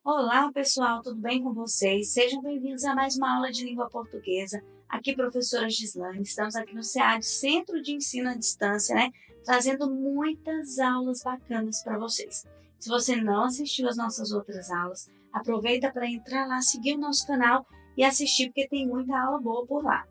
Olá, pessoal, tudo bem com vocês? Sejam bem-vindos a mais uma aula de língua portuguesa. Aqui, professora Gislane. Estamos aqui no SEAD, Centro de Ensino à Distância, né? Trazendo muitas aulas bacanas para vocês. Se você não assistiu às nossas outras aulas, aproveita para entrar lá, seguir o nosso canal e assistir, porque tem muita aula boa por lá.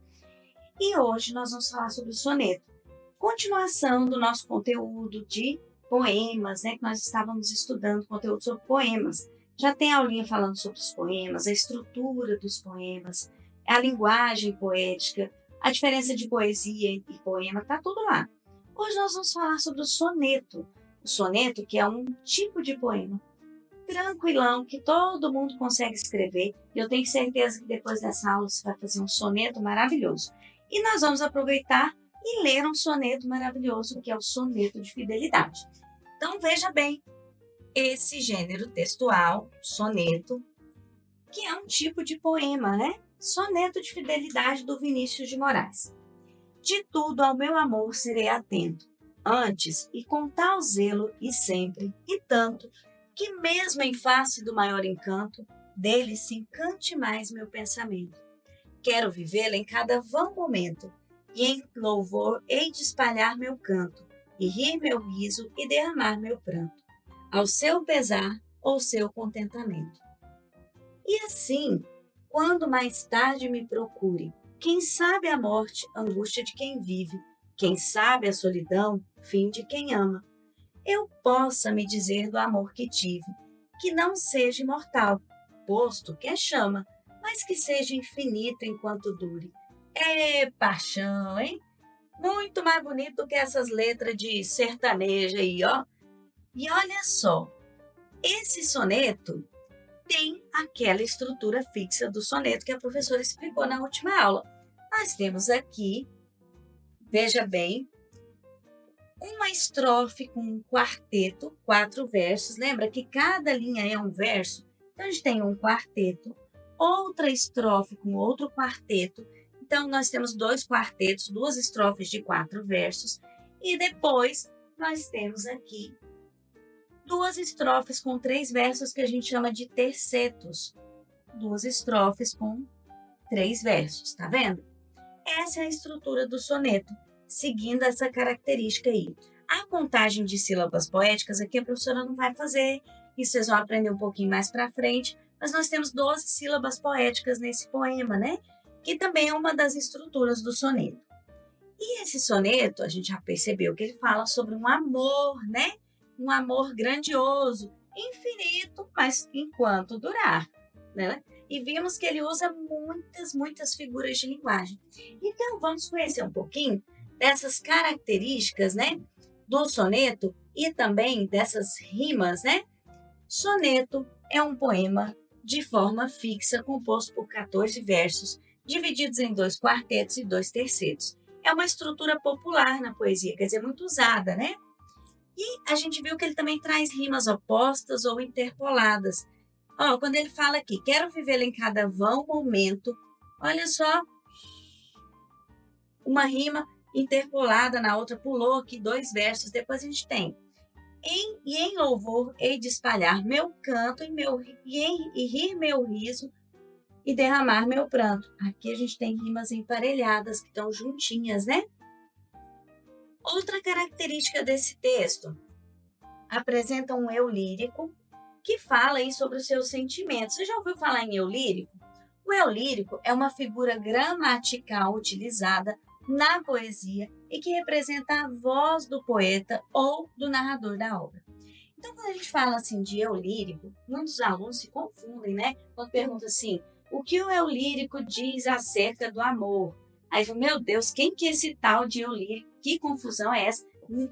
E hoje nós vamos falar sobre o soneto. Continuação do nosso conteúdo de poemas, né? Que nós estávamos estudando conteúdo sobre poemas. Já tem aulinha falando sobre os poemas, a estrutura dos poemas, a linguagem poética, a diferença de poesia e poema, tá tudo lá. Hoje nós vamos falar sobre o soneto. O soneto, que é um tipo de poema tranquilão, que todo mundo consegue escrever. E eu tenho certeza que depois dessa aula você vai fazer um soneto maravilhoso. E nós vamos aproveitar e ler um soneto maravilhoso, que é o soneto de fidelidade. Então veja bem, esse gênero textual, soneto, que é um tipo de poema, né? Soneto de fidelidade do Vinícius de Moraes. De tudo ao meu amor serei atento, antes e com tal zelo e sempre, e tanto, que mesmo em face do maior encanto, dele se encante mais meu pensamento. Quero vivê-lo em cada vão momento, e em louvor hei de espalhar meu canto, e rir meu riso e derramar meu pranto, ao seu pesar ou seu contentamento. E assim, quando mais tarde me procure, quem sabe a morte, angústia de quem vive, quem sabe a solidão, fim de quem ama, eu possa me dizer do amor que tive, que não seja imortal, posto que é chama, mas que seja infinito enquanto dure. É paixão, hein? Muito mais bonito do que essas letras de sertaneja aí, ó. E olha só, esse soneto tem aquela estrutura fixa do soneto que a professora explicou na última aula. Nós temos aqui, veja bem, uma estrofe com um quarteto, 4 versos. Lembra que cada linha é um verso? Então, a gente tem um quarteto, outra estrofe com outro quarteto. Então, nós temos 2 quartetos, 2 estrofes de 4 versos. E depois, nós temos aqui 2 estrofes com 3 versos que a gente chama de tercetos. 2 estrofes com 3 versos, tá vendo? Essa é a estrutura do soneto, seguindo essa característica aí. A contagem de sílabas poéticas aqui a professora não vai fazer, isso vocês vão aprender um pouquinho mais para frente, mas nós temos 12 sílabas poéticas nesse poema, né? Que também é uma das estruturas do soneto. E esse soneto, a gente já percebeu que ele fala sobre um amor, né? Um amor grandioso, infinito, mas enquanto durar, né? E vimos que ele usa muitas figuras de linguagem. Então, vamos conhecer um pouquinho dessas características, né, do soneto e também dessas rimas, né? Soneto é um poema de forma fixa, composto por 14 versos, divididos em 2 quartetos e 2 tercetos. É uma estrutura popular na poesia, quer dizer, muito usada, né? E a gente viu que ele também traz rimas opostas ou interpoladas. Ó, quando ele fala aqui, quero viver em cada vão momento, olha só, uma rima interpolada na outra, pulou aqui 2 versos, depois a gente tem em louvor hei de espalhar meu canto e rir meu riso e derramar meu pranto. Aqui a gente tem rimas emparelhadas que estão juntinhas, né? Outra característica desse texto apresenta um eu lírico que fala aí sobre os seus sentimentos. Você já ouviu falar em eu lírico? O eu lírico é uma figura gramatical utilizada na poesia e que representa a voz do poeta ou do narrador da obra. Então, quando a gente fala assim de eu lírico, muitos alunos se confundem, né? Quando perguntam assim, o que o eu lírico diz acerca do amor? Aí, meu Deus, quem que é esse tal de eu lírico? Que confusão é essa?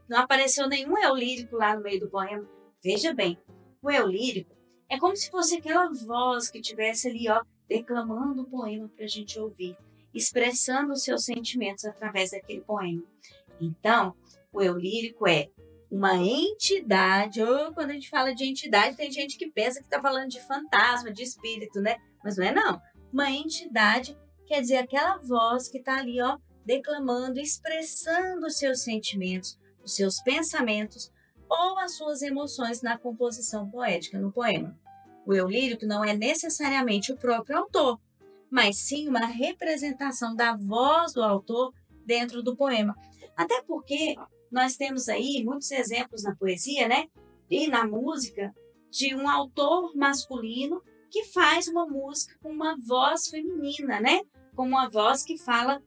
Não apareceu nenhum eu lírico lá no meio do poema. Veja bem, o eu lírico é como se fosse aquela voz que tivesse ali, ó, declamando o poema para a gente ouvir, expressando os seus sentimentos através daquele poema. Então, o eu lírico é uma entidade, ou quando a gente fala de entidade, tem gente que pensa que está falando de fantasma, de espírito, né? Mas não é não. Uma entidade quer dizer aquela voz que está ali, ó, declamando, expressando os seus sentimentos, os seus pensamentos ou as suas emoções na composição poética, no poema. O eu lírico não é necessariamente o próprio autor, mas sim uma representação da voz do autor dentro do poema. Até porque nós temos aí muitos exemplos na poesia, né? E na música, de um autor masculino que faz uma música com uma voz feminina, né? Com uma voz que fala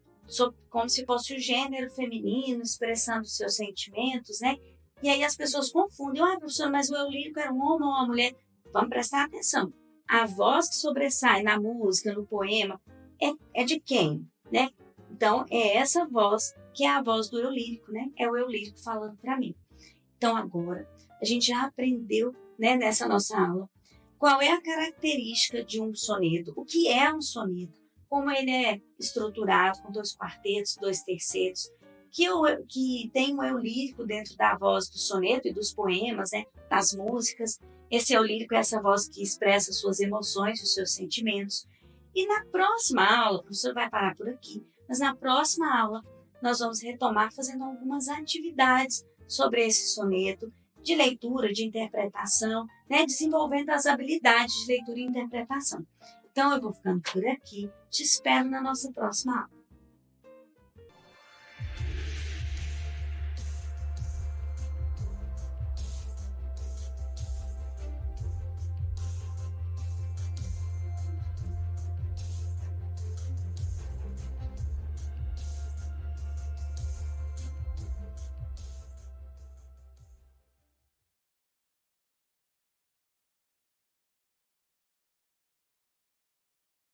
como se fosse o gênero feminino, expressando seus sentimentos, né? E aí as pessoas confundem, professor, mas o eu lírico era um homem ou uma mulher? Vamos prestar atenção. A voz que sobressai na música, no poema, é de quem, né? Então, é essa voz que é a voz do eu lírico, né? É o eu lírico falando para mim. Então, agora, a gente já aprendeu, né, nessa nossa aula, qual é a característica de um soneto, o que é um soneto, como ele é estruturado, com 2 quartetos, 2 tercetos, que tem um eu lírico dentro da voz do soneto e dos poemas, né, das músicas. Esse eu lírico é essa voz que expressa suas emoções, os seus sentimentos. E na próxima aula, o professor vai parar por aqui, mas na próxima aula nós vamos retomar fazendo algumas atividades sobre esse soneto, de leitura, de interpretação, né, desenvolvendo as habilidades de leitura e interpretação. Então, eu vou ficando por aqui. Te espero na nossa próxima aula.